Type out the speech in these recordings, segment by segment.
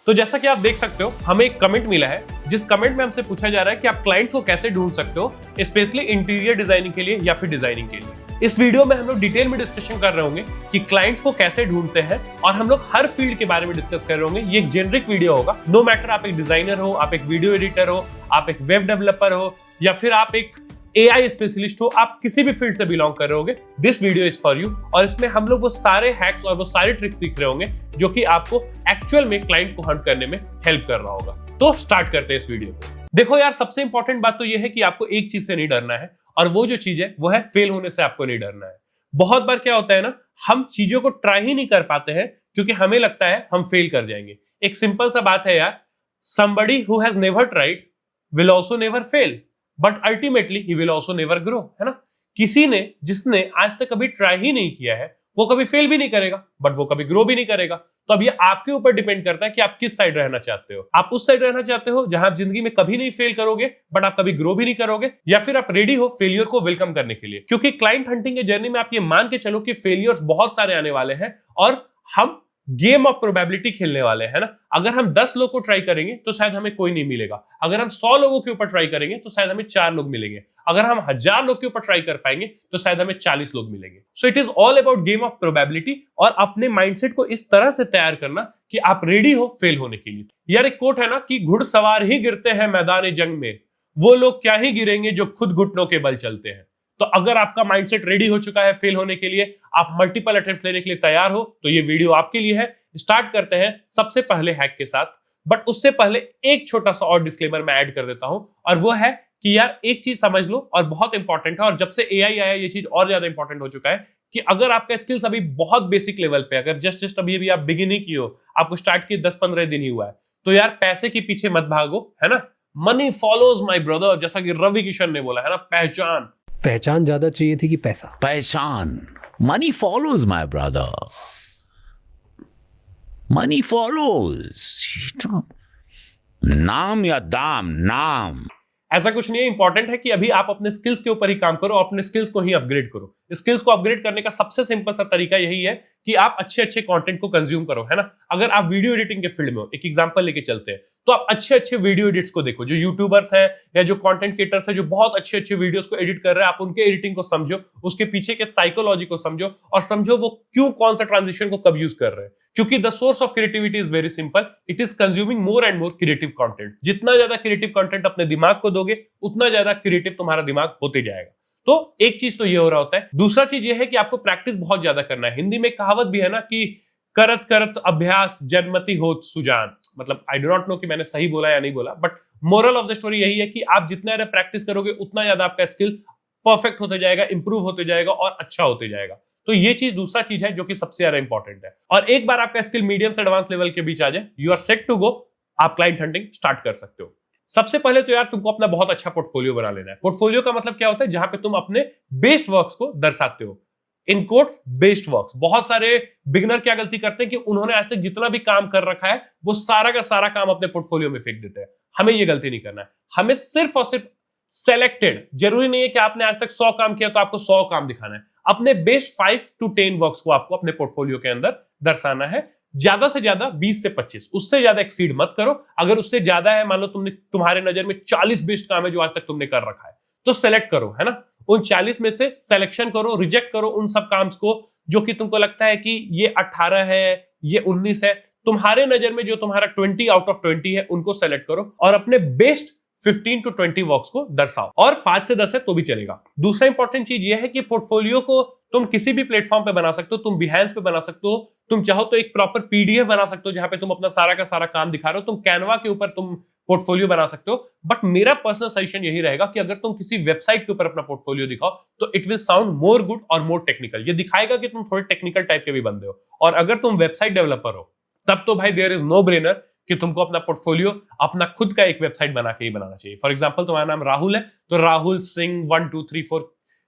तो जैसा कि आप देख सकते हो, हमें एक कमेंट मिला है जिस कमेंट में हमसे पूछा जा रहा है कि आप क्लाइंट्स को कैसे ढूंढ सकते हो, स्पेशली इंटीरियर डिजाइनिंग के लिए या फिर डिजाइनिंग के लिए। इस वीडियो में हम लोग डिटेल में डिस्कशन कर रहे होंगे कि क्लाइंट्स को कैसे ढूंढते हैं और हम लोग हर फील्ड के बारे में डिस्कस कर रहे होंगे। ये एक जेनरिक वीडियो होगा, नो मैटर आप एक डिजाइनर हो, आप एक वीडियो एडिटर हो, आप एक वेब डेवलपर हो या फिर आप एक AI स्पेशलिस्ट हो, आप किसी भी फील्ड से बिलोंग कर रहे होंगे, this video is for you. और इसमें हम लोग वो सारे हैक्स और वो सारे ट्रिक्स सीख रहे होंगे जो कि आपको एक्चुअल में क्लाइंट को हंट करने में हेल्प कर रहा होगा। तो स्टार्ट करते हैं इस वीडियो को। देखो यार, सबसे इंपॉर्टेंट बात तो ये है कि आपको एक चीज से नहीं डरना है, और वो जो चीज है वो है फेल होने से आपको नहीं डरना है। बहुत बार क्या होता है ना, हम चीजों को ट्राई ही नहीं कर पाते हैं क्योंकि हमें लगता है हम फेल कर जाएंगे। एक सिंपल सा बात है यार, somebody who has never tried will also never fail, but ultimately he will also never grow, है ना। किसी ने जिसने आज तक कभी ट्राई ही नहीं किया है वो कभी फेल भी नहीं करेगा, बट वो कभी ग्रो भी नहीं करेगा। तो अब ये आपके ऊपर डिपेंड करता है कि आप किस साइड रहना चाहते हो। आप उस साइड रहना चाहते हो जहां आप जिंदगी में कभी नहीं फेल करोगे बट आप कभी ग्रो भी नहीं करोगे, या फिर आप रेडी हो फेलियर को वेलकम करने के लिए। क्योंकि क्लाइंट हंटिंग के जर्नी में आप ये मान के चलो कि फेलियर्स बहुत सारे आने वाले हैं और हम गेम ऑफ प्रोबेबिलिटी खेलने वाले हैं ना। अगर हम 10 लोग को ट्राई करेंगे तो शायद हमें कोई नहीं मिलेगा, अगर हम 100 लोगों के ऊपर ट्राई करेंगे तो शायद हमें 4 लोग मिलेंगे, अगर हम 1000 लोग के ऊपर ट्राई कर पाएंगे तो शायद हमें 40 लोग मिलेंगे। So it is all about game of probability और अपने माइंडसेट को इस तरह से तैयार करना कि आप रेडी हो फेल होने के लिए। यार एक कोट है ना कि घुड़सवार ही गिरते हैं मैदान जंग में, वो लोग क्या ही गिरेंगे जो खुद घुटनों के बल चलते हैं। तो अगर आपका माइंडसेट रेडी हो चुका है फेल होने के लिए, आप मल्टीपल अटेम्प्ट लेने के लिए तैयार हो, तो ये वीडियो आपके लिए है। स्टार्ट करते हैं सबसे पहले हैक के साथ, बट उससे पहले एक छोटा सा और डिस्क्लेमर मैं ऐड कर देता हूं, और वो है कि यार एक चीज समझ लो और बहुत इंपॉर्टेंट है, और जब से AI आया ये चीज और ज्यादा इंपॉर्टेंट हो चुका है कि अगर आपका स्किल्स अभी बहुत बेसिक लेवल पे, अगर जस्ट अभी आप बिगिनिंग की हो, आपको स्टार्ट किए 10-15 दिन ही हुआ है, तो यार पैसे के पीछे मत भागो, है ना। मनी फॉलोज माई ब्रदर, जैसा कि रवि किशन ने बोला है ना, पहचान ज्यादा चाहिए थी कि पैसा। पहचान, money follows my brother, money follows. नाम या दाम, नाम। ऐसा कुछ नहीं है। इंपॉर्टेंट है कि अभी आप अपने स्किल्स के ऊपर ही काम करो, अपने स्किल्स को ही अपग्रेड करो। स्किल्स को अपग्रेड करने का सबसे सिंपल सा तरीका यही है कि आप अच्छे अच्छे कंटेंट को कंज्यूम करो, है ना। अगर आप वीडियो एडिटिंग के फील्ड में हो, एक एग्जांपल लेके चलते हैं, तो आप अच्छे अच्छे वीडियो एडिट्स को देखो। जो यूट्यूबर्स हैं या जो कंटेंट क्रिएटर्स हैं जो बहुत अच्छे अच्छे वीडियोस को एडिट कर रहे हैं, आप उनके एडिटिंग को समझो, उसके पीछे के साइकोलॉजी को समझो और समझो वो क्यों कौन सा ट्रांजिशन को कब यूज कर रहे हैं। क्योंकि the source of creativity is very simple, it is consuming more and more creative content. जितना ज्यादा क्रिएटिव कंटेंट अपने दिमाग को दोगे उतना ज्यादा क्रिएटिव तुम्हारा दिमाग होते जाएगा। तो एक चीज तो ये हो रहा होता है। दूसरा चीज ये है कि आपको प्रैक्टिस बहुत ज्यादा करना है। हिंदी में कहावत भी है ना कि करत करत अभ्यास जन्मति होत सुजान। मतलब आई डू नॉट नो कि मैंने सही बोला या नहीं बोला, but moral of the story यही है कि आप जितना ज्यादा प्रैक्टिस करोगे उतना ज्यादा आपका स्किल परफेक्ट होते जाएगा, इंप्रूव होते जाएगा और अच्छा होते जाएगा। तो ये चीज दूसरा चीज है जो कि सबसे ज्यादा इंपॉर्टेंट है। और एक बार आपका स्किल मीडियम से एडवांस लेवल के बीच आ जाए, you are set to go, आप क्लाइंट हंटिंग स्टार्ट कर सकते हो। सबसे पहले तो यार तुमको अपना बहुत अच्छा पोर्टफोलियो बना लेना है। पोर्टफोलियो का मतलब क्या होता है, जहां पे तुम अपने बेस्ट वर्क्स को दर्शाते हो। इन कोट्स बेस्ट वर्क्स। बहुत सारे बिगिनर क्या गलती करते हैं कि उन्होंने आज तक जितना भी काम कर रखा है वो सारा का सारा काम अपने पोर्टफोलियो में फेंक देते हैं। हमें ये गलती नहीं करना है। हमें सिर्फ और सिर्फ सेलेक्टेड, जरूरी नहीं है कि आपने आज तक 100 काम किया तो आपको 100 काम दिखाना है। अपने बेस्ट 5 to 10 वर्क्स को आपको अपने पोर्टफोलियो के अंदर दर्शाना है। ज्यादा से ज्यादा 20 से 25, उससे ज्यादा एक्सीड मत करो। अगर उससे ज्यादा है, मान लो तुम्हारे नजर में 40 बेस्ट काम है जो आज तक तुमने कर रखा है, तो सेलेक्ट करो, है ना। उन 40 में से सिलेक्शन करो, रिजेक्ट करो उन सब काम को जो कि तुमको लगता है कि ये 18 है, ये 19 है। तुम्हारे नजर में जो तुम्हारा 20 आउट ऑफ 20 है उनको सेलेक्ट करो और अपने बेस्ट 15 to 20 वर्क्स को दर्शाओ। और 5 से 10 है तो भी चलेगा। दूसरा इंपॉर्टेंट चीज ये है कि पोर्टफोलियो को तुम किसी भी प्लेटफॉर्म पे बना सकते हो। तुम बिहेंस पे बना सकते हो, तुम चाहो तो एक प्रॉपर PDF बना सकते हो जहां पे तुम अपना सारा का सारा काम दिखा रहे हो। तुम कैनवा के ऊपर तुम पोर्टफोलियो बना सकते हो। बट मेरा पर्सनल सजेशन यही रहेगा कि अगर तुम किसी वेबसाइट के ऊपर अपना पोर्टफोलियो दिखाओ तो it will sound more good और मोर टेक्निकल। ये दिखाएगा कि तुम थोड़े टेक्निकल टाइप के भी बंदे हो। और अगर तुम वेबसाइट डेवलपर हो तब तो भाई देयर इज नो ब्रेनर कि तुमको अपना पोर्टफोलियो अपना खुद का एक वेबसाइट बना के ही बनाना चाहिए। फॉर एग्जांपल तुम्हारा नाम राहुल है तो राहुल सिंह 1234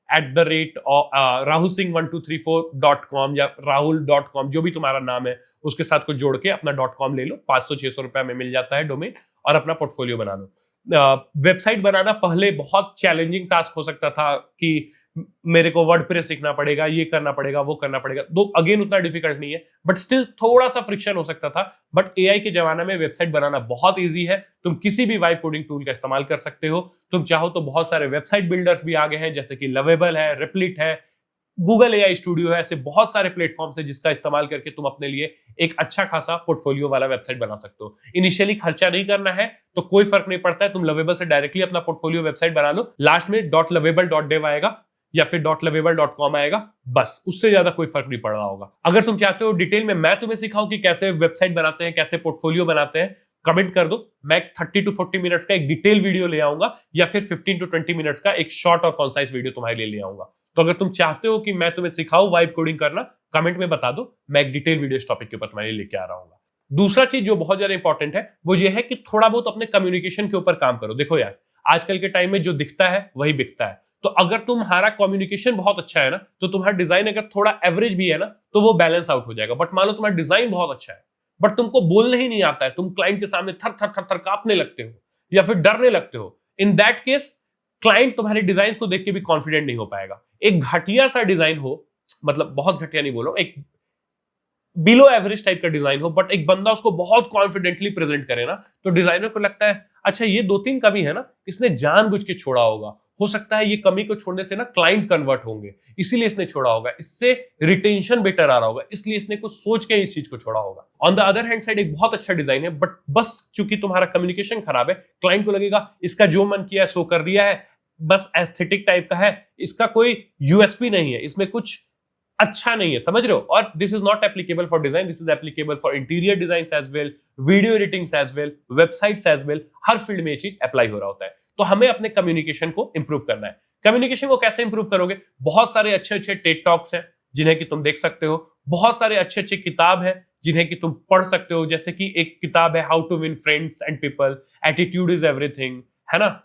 @rahulsingh1234.com या rahul.com, जो भी तुम्हारा नाम है उसके साथ को जोड़ के अपना .com ले लो। 500-600 रुपए में मिल जाता है डोमेन, और अपना पोर्टफोलियो बना लो। वेबसाइट बनाना पहले बहुत चैलेंजिंग टास्क हो सकता था कि मेरे को वर्डप्रेस सीखना पड़ेगा, ये करना पड़ेगा, वो करना पड़ेगा। दो अगेन उतना डिफिकल्ट नहीं है, बट स्टिल थोड़ा सा फ्रिक्शन हो सकता था। बट एआई के जमाने में वेबसाइट बनाना बहुत ईजी है। तुम किसी भी वाइब कोडिंग टूल का इस्तेमाल कर सकते हो। तुम चाहो तो बहुत सारे वेबसाइट बिल्डर्स भी आ गए हैं, जैसे कि लवेबल है, रिप्लिट है, गूगल एआई स्टूडियो है। ऐसे बहुत सारे प्लेटफॉर्म्स है जिसका इस्तेमाल करके तुम अपने लिए एक अच्छा खासा पोर्टफोलियो वाला वेबसाइट बना सकते हो। इनिशियली खर्चा नहीं करना है तो कोई फर्क नहीं पड़ता है, तुम लवेबल से डायरेक्टली अपना पोर्टफोलियो वेबसाइट बना लो। लास्ट में .lovable.dev आएगा या फिर .lovable.com आएगा, बस उससे ज्यादा कोई फर्क नहीं पड़ रहा होगा। अगर तुम चाहते हो डिटेल में मैं तुम्हें सिखाऊं कि कैसे वेबसाइट बनाते हैं, कैसे पोर्टफोलियो बनाते हैं, कमेंट कर दो। मैं 30 to 40 मिनट्स का एक डिटेल वीडियो ले आऊंगा या फिर 15 to 20 मिनट्स का एक शॉर्ट और कॉन्साइज वीडियो तुम्हारे लिए ले आऊंगा। तो अगर तुम चाहते हो कि मैं तुम्हें सिखाऊं वाइब कोडिंग करना, कमेंट में बता दो, मैं एक डिटेल वीडियो इस टॉपिक के ऊपर तुम्हारे लिए लेके आ रहा हूँ। दूसरा चीज जो बहुत ज्यादा इंपॉर्टेंट है वो ये है कि थोड़ा बहुत अपने कम्युनिकेशन के ऊपर काम करो। देखो यार, आजकल के टाइम में जो दिखता है वही बिकता है। तो अगर तुम्हारा कम्युनिकेशन बहुत अच्छा है ना, तो तुम्हारा डिजाइन अगर थोड़ा एवरेज भी है ना, तो वो बैलेंस आउट हो जाएगा। बट मान लो तुम्हारा डिजाइन बहुत अच्छा है बट तुमको बोलने ही नहीं आता है, तुम क्लाइंट के सामने थर थर थर थर कांपने लगते हो या फिर डरने लगते हो, इन दैट केस क्लाइंट तुम्हारे डिजाइन को देख के भी कॉन्फिडेंट नहीं हो पाएगा। एक घटिया सा डिजाइन हो, मतलब बहुत घटिया नहीं बोलो, एक बिलो एवरेज टाइप का डिजाइन हो, बट एक बंदा उसको बहुत कॉन्फिडेंटली प्रेजेंट करे ना, तो डिजाइनर को लगता है अच्छा ये 2-3 कमी है ना, इसने जानबूझ के छोड़ा होगा, हो सकता है ये कमी को छोड़ने से ना क्लाइंट कन्वर्ट होंगे, इसीलिए इसने छोड़ा होगा, इससे रिटेंशन बेटर आ रहा होगा, इसलिए इसने कुछ सोच के इस चीज को छोड़ा होगा। On the other hand side एक बहुत अच्छा डिजाइन है बट बस चूंकि तुम्हारा कम्युनिकेशन खराब है, क्लाइंट को लगेगा इसका जो मन किया है सो कर दिया है, बस एस्थेटिक टाइप का है, इसका कोई यूएसपी नहीं है, इसमें कुछ अच्छा नहीं है, समझ रहे हो। और this is not applicable for design, this is applicable for interior design as well, video editing as well, websites as well, हर फील्ड में ये चीज अप्लाई हो रहा होता है। तो हमें अपने कम्युनिकेशन को इंप्रूव करना है। कम्युनिकेशन को कैसे इंप्रूव करोगे? बहुत सारे अच्छे अच्छे टेड टॉक्स हैं जिन्हें कि तुम देख सकते हो, बहुत सारे अच्छे अच्छे किताब हैं जिन्हें कि तुम पढ़ सकते हो, जैसे कि एक किताब है how to win friends and people, attitude is everything, है ना,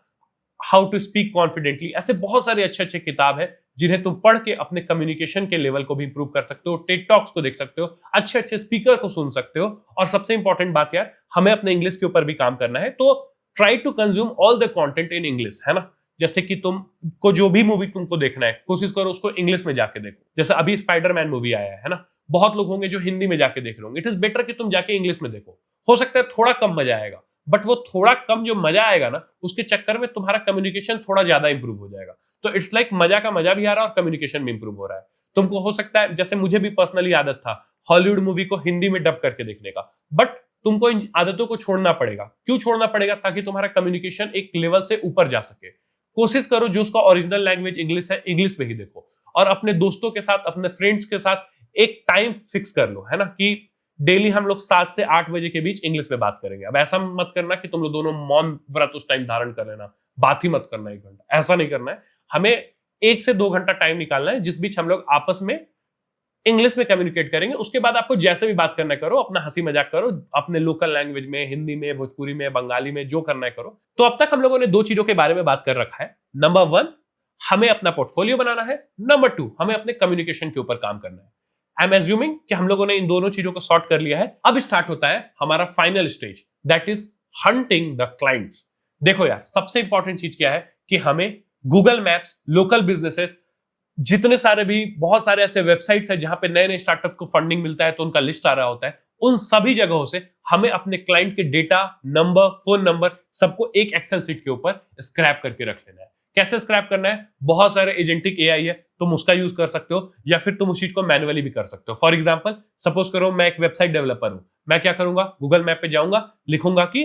हाउ टू स्पीक कॉन्फिडेंटली। ऐसे बहुत सारे अच्छे अच्छे किताब है जिन्हें तुम पढ़ के अपने कम्युनिकेशन के लेवल को भी इंप्रूव कर सकते हो, टेड टॉक्स को देख सकते हो, अच्छे अच्छे स्पीकर को सुन सकते हो। और सबसे इंपॉर्टेंट बात यार, हमें अपने इंग्लिश के ऊपर भी काम करना है, तो try to consume all the content in English, है ना। जैसे कि तुमको जो भी मूवी तुमको देखना है, कोशिश करो उसको इंग्लिश में जाके देखो। जैसे अभी स्पाइडरमैन मूवी आया है ना, बहुत लोग होंगे जो हिंदी में जाके देख रहे होंगे। इट इज बेटर कि तुम जाके इंग्लिश में देखो। हो सकता है थोड़ा कम मजा आएगा, बट वो थोड़ा कम जो मजा आएगा ना, उसके चक्कर में तुम्हारा कम्युनिकेशन थोड़ा ज्यादा इंप्रूव हो जाएगा। तो इट्स लाइक मजा का मजा भी आ रहा है और कम्युनिकेशन भी इंप्रूव हो रहा है। तुमको हो सकता है, जैसे मुझे भी पर्सनली आदत था हॉलीवुड मूवी को हिंदी में डब करके देखने का, बट तुमको इन आदतों को छोड़ना पड़ेगा। क्यों छोड़ना पड़ेगा? ताकि तुम्हारा कम्युनिकेशन एक लेवल से ऊपर जा सके। कोशिश करो जो उसका ओरिजिनल लैंग्वेज इंग्लिश है, इंग्लिश में ही देखो। और अपने दोस्तों के साथ, अपने फ्रेंड्स के साथ एक टाइम फिक्स कर लो, है ना, कि डेली हम लोग 7 से 8 बजे के बीच इंग्लिश में बात करेंगे। अब ऐसा मत करना कि तुम लोग दोनों मौन व्रत उस टाइम धारण कर लेना, बात ही मत करना 1 घंटा, ऐसा नहीं करना है। हमें 1 से 2 घंटा टाइम निकालना है जिस बीच हम लोग आपस में इंग्लिश में कम्युनिकेट करेंगे। उसके बाद आपको जैसे भी बात करना है करो, अपना हंसी मजाक करो, अपने लोकल लैंग्वेज में, हिंदी में, भोजपुरी में, बंगाली में, जो करना है करो। तो अब तक हम लोगों ने 2 चीजों के बारे में बात कर रखा है। नंबर 1, हमें अपना पोर्टफोलियो बनाना है। नंबर 2, हमें अपने कम्युनिकेशन के ऊपर काम करना है। आई एम एज्यूमिंग कि हम लोगों ने इन दोनों चीजों को सॉर्ट कर लिया है। अब स्टार्ट होता है हमारा final stage, that is hunting the clients. देखो यार, सबसे इंपॉर्टेंट चीज क्या है कि हमें गूगल मैप्स, लोकल बिजनेसेस, जितने सारे भी बहुत सारे ऐसे वेबसाइट्स हैं जहां पे नए नए स्टार्टअप को फंडिंग मिलता है तो उनका लिस्ट आ रहा होता है, उन सभी जगहों से हमें अपने क्लाइंट के डेटा, नंबर, फोन नंबर सबको एक एक्सेल शीट के ऊपर स्क्रैप करके रख लेना है। कैसे स्क्रैप करना है? बहुत सारे एजेंटिक एआई है, तुम उसका यूज कर सकते हो, या फिर तुम उस चीज को मैन्युअली भी कर सकते हो। फॉर एग्जांपल, सपोज करो मैं एक वेबसाइट डेवलपर हूं, मैं क्या करूंगा, गूगल मैप पे जाऊंगा, लिखूंगा कि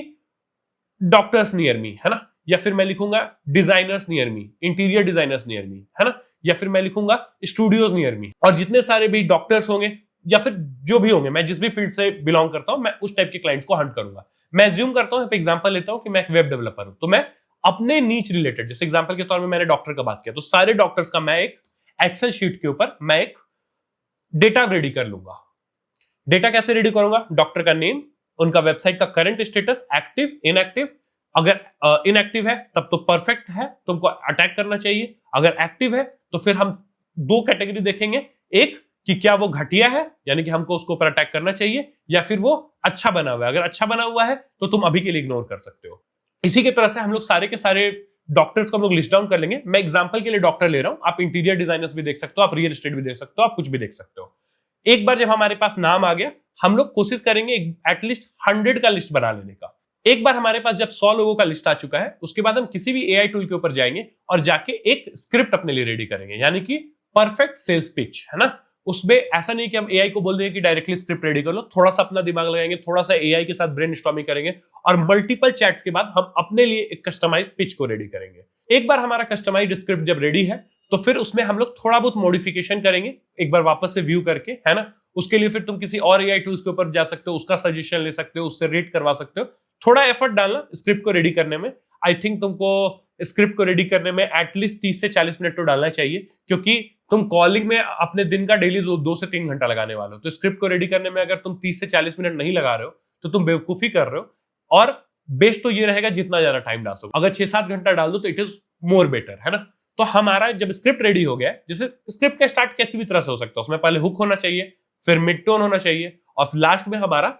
डॉक्टर्स नियर मी, है ना, या फिर मैं लिखूंगा designers near me, interior designers near me, है ना, या फिर मैं लिखूंगा स्टूडियोज नियर मी। और जितने सारे भी डॉक्टर्स होंगे या फिर जो भी होंगे, मैं जिस भी फील्ड से बिलोंग करता हूं, मैं उस टाइप के क्लाइंट्स को हंट करूंगा। मैं एज्यूम करता हूं, एग्जांपल लेता हूं कि मैं एक वेब डेवलपर हूं, तो मैं अपने नीच रिलेटेड, जैसे एग्जांपल के तौर में मैंने डॉक्टर का बात किया, तो सारे डॉक्टर्स का मैं एक एक्सेल शीट के ऊपर मैं एक डेटा रेडी कर लूंगा। डेटा कैसे रेडी करूंगा? डॉक्टर का नेम, उनका वेबसाइट का करंट स्टेटस, एक्टिव, इनएक्टिव। अगर इनएक्टिव है तब तो परफेक्ट है, तुमको अटैक करना चाहिए। अगर एक्टिव है तो फिर हम 2 कैटेगरी देखेंगे, एक कि क्या वो घटिया है, यानी कि हमको उसको ऊपर अटैक करना चाहिए, या फिर वो अच्छा बना हुआ है। अगर अच्छा बना हुआ है तो तुम अभी के लिए इग्नोर कर सकते हो। इसी के तरह से हम लोग सारे के सारे डॉक्टर्स को हम लोग लिस्ट डाउन कर लेंगे। मैं एग्जांपल के लिए डॉक्टर ले रहा हूं, आप इंटीरियर डिजाइनर्स भी देख सकते हो, आप रियल एस्टेट भी देख सकते हो, आप कुछ भी देख सकते हो। एक बार जब हमारे पास नाम आ गया, हम लोग कोशिश करेंगे एटलीस्ट 100 का लिस्ट बना लेने का। एक बार हमारे पास जब 100 लोगों का लिस्ट आ चुका है, उसके बाद हम किसी भी एआई टूल के ऊपर जाएंगे और जाके एक स्क्रिप्ट अपने लिए रेडी करेंगे, यानी कि परफेक्ट सेल्स पिच, है ना। उसमें ऐसा नहीं कि हम एआई को बोल देंगे कि डायरेक्टली स्क्रिप्ट रेडी कर लो, थोड़ा सा अपना दिमाग लगाएंगे, थोड़ा सा एआई के साथ ब्रेनस्टॉर्मिंग करेंगे और मल्टीपल चैट्स के बाद हम अपने लिए एक कस्टमाइज्ड पिच को रेडी करेंगे। एक बार हमारा कस्टमाइज्ड स्क्रिप्ट जब रेडी है, तो फिर उसमें हम लोग थोड़ा बहुत मॉडिफिकेशन करेंगे, एक बार वापस से व्यू करके, है ना। उसके लिए फिर तुम किसी और एआई टूल्स के ऊपर जा सकते हो, उसका सजेशन ले सकते हो, उससे रेट करवा सकते हो। थोड़ा एफर्ट डालना स्क्रिप्ट को रेडी करने में। आई थिंक तुमको स्क्रिप्ट को रेडी करने में एटलीस्ट 30 से 40 मिनट तो डालना चाहिए, क्योंकि तुम कॉलिंग में अपने दिन का डेली 2 से 3 घंटा लगाने वाले हो। तो स्क्रिप्ट को रेडी करने में अगर तुम 30 से 40 मिनट नहीं लगा रहे हो तो तुम बेवकूफी कर रहे हो। और बेस्ट तो ये रहेगा जितना ज्यादा टाइम डाल सको, अगर 6-7 घंटा डाल दो तो इट इज मोर बेटर, है ना। तो हमारा जब स्क्रिप्ट रेडी हो गया, जैसे स्क्रिप्ट का स्टार्ट कैसी भी तरह से हो सकता है, उसमें पहले हुक होना चाहिए, फिर मिड टोन होना चाहिए और लास्ट में हमारा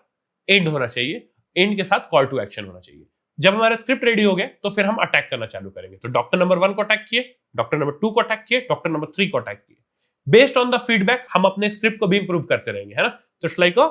एंड होना चाहिए। एंड के साथ कॉल टू एक्शन होना चाहिए। जब हमारा स्क्रिप्ट रेडी हो गया तो फिर हम अटैक करना चालू करेंगे। तो डॉक्टर नंबर 1 को अटैक किए, डॉक्टर नंबर 2 को अटैक किए, डॉक्टर नंबर 3 को अटैक किए। बेस्ड ऑन द फीडबैक हम अपने स्क्रिप्ट को भी इंप्रूव करते रहेंगे, है ना। तो it's like a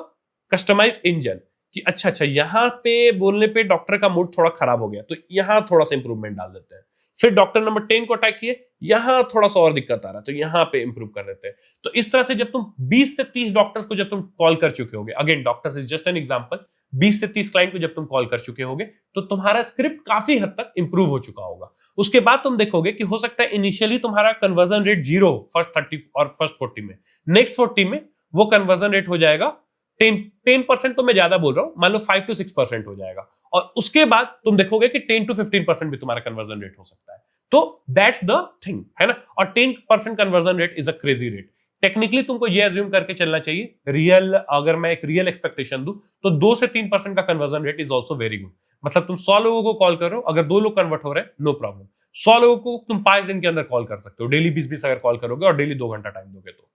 customised engine कि अच्छा यहाँ पे बोलने पे डॉक्टर का मूड थोड़ा खराब हो गया, तो यहाँ थोड़ा सा इंप्रूवमेंट डाल देते हैं। फिर डॉक्टर नंबर 10 को अटैक किए, यहां थोड़ा सा और दिक्कत आ रहा है, तो यहां पे इंप्रूव कर देते हैं। तो इस तरह से जब तुम 20 से 30 डॉक्टर्स को जब तुम कॉल कर चुके होगे, again doctors is just an example, 20 से 30 क्लाइंट को जब तुम कॉल कर चुके होगे, तो तुम्हारा स्क्रिप्ट काफी हद तक इंप्रूव हो चुका होगा। उसके बाद तुम देखोगे कि हो सकता है इनिशियली तुम्हारा कन्वर्जन रेट 0 फर्स्ट 30 और फर्स्ट 40 में, नेक्स्ट 40 में वो कन्वर्जन रेट हो जाएगा 10% तो मैं ज्यादा बोल रहा हूं, मान लो 5 to 6% हो जाएगा। और उसके बाद तुम देखोगे कि 10 to 15% भी तुम्हारा कन्वर्जन रेट हो सकता है। तो दैट्स द थिंग, है ना। और 10% conversion rate is a crazy rate. Technically तुमको ये अज्यूम करके चलना चाहिए, रियल अगर मैं एक रियल एक्सपेक्टेशन दूं तो 2 से 3% का conversion rate is also very good. मतलब तुम 100 लोगों को कॉल करो, अगर 2 लोग कन्वर्ट हो रहे हैं नो प्रॉब्लम। 100 लोगों को तुम 5 दिन के अंदर कॉल कर सकते हो, डेली 20-20 अगर कॉल करोगे और डेली 2 घंटा टाइम दोगे तो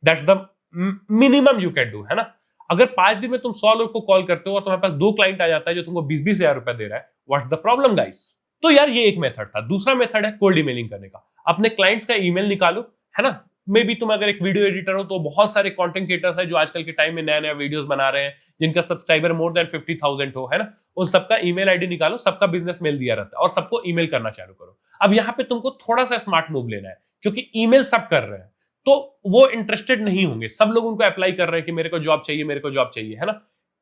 that's the minimum you can do, है ना। अगर 5 दिन में तुम 100 लोग को कॉल करते हो और तुम्हारे पास 2 क्लाइंट आ जाता है जो तुमको 20-20 हजार रुपए दे रहा है, व्हाट्स द प्रॉब्लम गाइस। तो यार ये एक मेथड था। दूसरा मेथड है कोल्ड ईमेलिंग करने का। अपने क्लाइंट्स का ईमेल निकालो, है ना। मे बी तुम अगर एक वीडियो एडिटर हो तो बहुत सारे कंटेंट क्रिएटर्स हैं जो आजकल के टाइम में नया नया वीडियोस बना रहे हैं, जिनका सब्सक्राइबर मोर देन 50,000 हो, है ना। उन सबका ईमेल आईडी निकालो, सबका बिजनेस मेल दिया रहता है और सबको ईमेल करना चालू करो। अब यहाँ पे तुमको थोड़ा सा स्मार्ट मूव लेना है, क्योंकि ईमेल सब कर रहे हैं तो वो इंटरेस्टेड नहीं होंगे। सब लोग उनको अप्लाई कर रहे हैं कि मेरे को जॉब चाहिए, मेरे को जॉब चाहिए, है ना।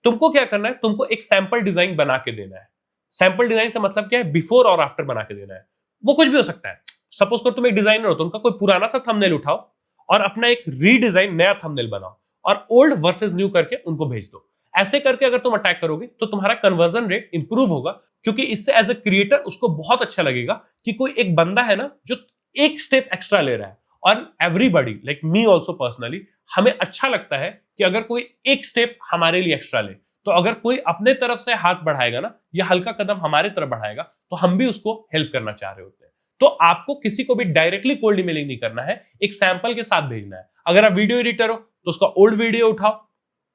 तुमको क्या करना है, तुमको एक सैंपल डिजाइन बना के देना है। सैंपल डिजाइन से मतलब क्या है, बिफोर और आफ्टर बना के देना है। वो कुछ भी हो सकता है। सपोज करो तुम एक डिजाइनर हो, तो उनका कोई पुराना सा थंबनेल उठाओ और अपना एक रीडिजाइन नया थंबनेल बनाओ और ओल्ड वर्सेस न्यू करके उनको भेज दो। ऐसे करके अगर तुम अटैक करोगे तो तुम्हारा कन्वर्जन रेट इंप्रूव होगा, क्योंकि इससे एज अ क्रिएटर उसको बहुत अच्छा लगेगा कि कोई एक बंदा है ना जो एक स्टेप एक्स्ट्रा ले रहा है। और everybody like me also personally, हमें अच्छा लगता है कि अगर कोई एक स्टेप हमारे लिए एक्स्ट्रा ले, तो अगर कोई अपने तरफ से हाथ बढ़ाएगा ना या हल्का कदम हमारे तरफ बढ़ाएगा तो हम भी उसको हेल्प करना चाह रहे होते हैं। तो आपको किसी को भी डायरेक्टली कोल्ड ईमेलिंग नहीं करना है, एक सैंपल के साथ भेजना है। अगर आप वीडियो एडिटर हो तो उसका ओल्ड वीडियो उठाओ,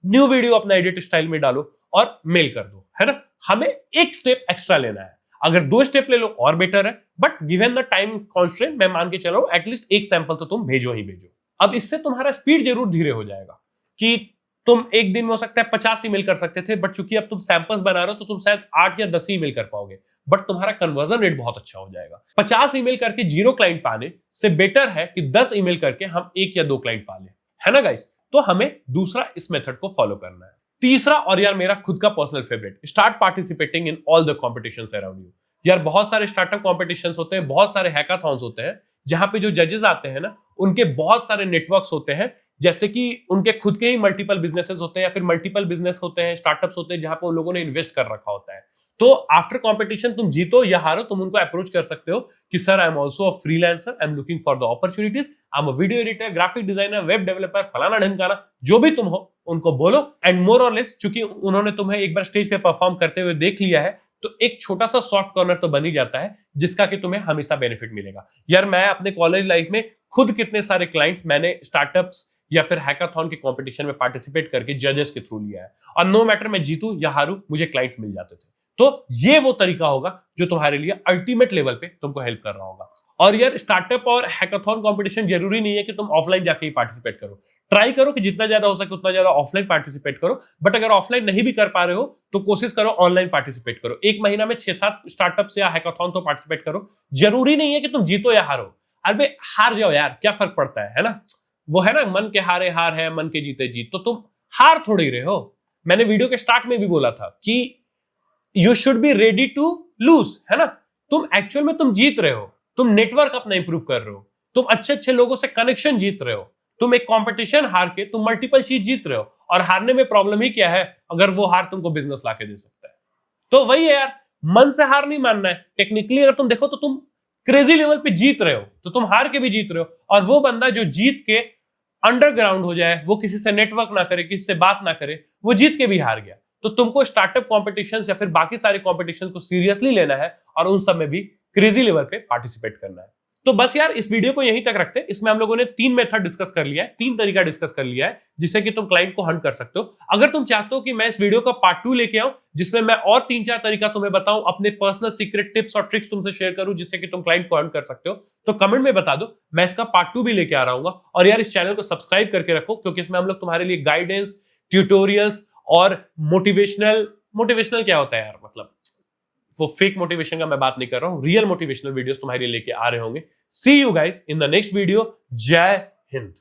न्यू वीडियो अपना एडिट स्टाइल में डालो और मेल कर दो, है ना। हमें एक स्टेप एक्स्ट्रा लेना है। अगर 2 स्टेप ले लो और बेटर है, but given the time constraint मैं मान के चल रहा हूं एटलीस्ट एक सैंपल तो तुम भेजो ही भेजो। अब इससे तुम्हारा स्पीड जरूर धीरे हो जाएगा कि तुम एक दिन में हो सकता है 50 ईमेल कर सकते थे, बट चूंकि अब तुम सैंपल्स बना रहे हो तो तुम शायद 8 या 10 ईमेल कर पाओगे, बट तुम्हारा कन्वर्जन रेट बहुत अच्छा हो जाएगा। 50 ईमेल करके 0 क्लाइंट पाने से बेटर है कि 10 ईमेल करके हम 1 या 2 क्लाइंट पा लें, है ना गाइस। तो हमें दूसरा इस मेथड को फॉलो करना है। तीसरा, और यार मेरा खुद का personal favourite, start participating in all the competitions around you. यार बहुत सारे स्टार्टअप कॉम्पिटिशंस होते हैं, बहुत सारे हैकाथॉन्स होते हैं, जहां पे जो जजेस आते हैं ना उनके बहुत सारे नेटवर्क्स होते हैं, जैसे कि उनके खुद के ही मल्टीपल बिजनेसेस होते हैं या फिर मल्टीपल बिजनेस होते हैं, स्टार्टअप्स होते हैं जहां पे उन लोगों ने इन्वेस्ट कर रखा होता है। तो आफ्टर कॉम्पिटिशन तुम जीतो या हारो, तुम उनको अप्रोच कर सकते हो कि sir I am also a freelancer, I am looking for the opportunities, I am a video editor, graphic designer, web developer, फलाना ढमकाना, जो भी तुम हो उनको बोलो। एंड मोर और लेस चूंकि उन्होंने तुम्हें एक बार स्टेज पे परफॉर्म करते हुए देख लिया है, तो एक छोटा सा सॉफ्ट कॉर्नर तो बन ही जाता है जिसका कि तुम्हें हमेशा बेनिफिट मिलेगा। यार मैं अपने कॉलेज लाइफ में खुद कितने सारे क्लाइंट्स मैंने स्टार्टअप्स या फिर हैकाथॉन के कंपटीशन में पार्टिसिपेट करके जजेस के थ्रू लिया है, और नो मैटर मैं जीतूं या हारूं, मुझे क्लाइंट्स मिल जाते थे। तो ये वो तरीका होगा जो तुम्हारे लिए अल्टीमेट लेवल पे तुमको हेल्प कर रहा होगा। और यार स्टार्टअप और हैकाथॉन कंपटीशन जरूरी नहीं है कि तुम ऑफलाइन जाके ही पार्टिसिपेट करो। ट्राई करो कि जितना ज्यादा हो सके उतना ज्यादा ऑफलाइन पार्टिसिपेट करो, बट अगर ऑफलाइन नहीं भी कर पा रहे हो तो कोशिश करो ऑनलाइन पार्टिसिपेट करो। एक महीना में 6-7 स्टार्टअप्स या हैकाथॉन तो पार्टिसिपेट करो। जरूरी नहीं है कि तुम जीतो या हारो, अरे हार जाओ यार, क्या फर्क पड़ता है ना। वो है ना, मन के हारे हार है, मन के जीते जीत। तो तुम हार थोड़ी रहे हो। मैंने वीडियो के स्टार्ट में भी बोला था कि you should be ready to lose, है ना। तुम एक्चुअल में तुम जीत रहे हो, तुम नेटवर्क अपना इंप्रूव कर रहे हो, तुम अच्छे अच्छे लोगों से कनेक्शन जीत रहे हो, तुम एक कंपटीशन हार के तुम मल्टीपल चीज जीत रहे हो। और हारने में प्रॉब्लम ही क्या है, अगर वो हार तुमको बिजनेस लाके दे सकता है। तो वही है यार, मन से हार नहीं मानना है। टेक्निकली अगर तुम देखो तो तुम क्रेजी लेवल पे जीत रहे हो, तो तुम हार के भी जीत रहे हो। और वो बंदा जो जीत के अंडरग्राउंड हो जाए, वो किसी से नेटवर्क ना करे, किसी से बात ना करे, वो जीत के भी हार गया। तो तुमको स्टार्टअप कॉम्पिटिशन या फिर बाकी सारे कॉम्पिटिशन को सीरियसली लेना है और उन सब में भी क्रेजी लेवल पे पार्टिसिपेट करना है। तो बस यार इस वीडियो को यहीं तक रखते हैं। इसमें हम लोगों ने 3 मेथड डिस्कस कर लिया है, 3 तरीका डिस्कस कर लिया है जिससे कि तुम क्लाइंट को हंट कर सकते हो। अगर तुम चाहते हो कि मैं इस वीडियो का पार्ट 2 लेके आऊं जिसमें मैं और 3-4 तरीका तुम्हें बताऊं, अपने पर्सनल सीक्रेट टिप्स और ट्रिक्स तुमसे शेयर करूं जिससे कि तुम क्लाइंट को हंट कर सकते हो, तो कमेंट में बता दो, मैं इसका पार्ट 2 भी लेके आ रहा हूं। और यार इस चैनल को सब्सक्राइब करके रखो, क्योंकि इसमें हम लोग तुम्हारे लिए गाइडेंस, ट्यूटोरियल्स और मोटिवेशनल क्या होता है यार, मतलब वो फेक मोटिवेशन का मैं बात नहीं कर रहा हूं, रियल मोटिवेशनल वीडियोस तुम्हारे लिए लेके आ रहे होंगे। See you guys in the next video. जय हिंद।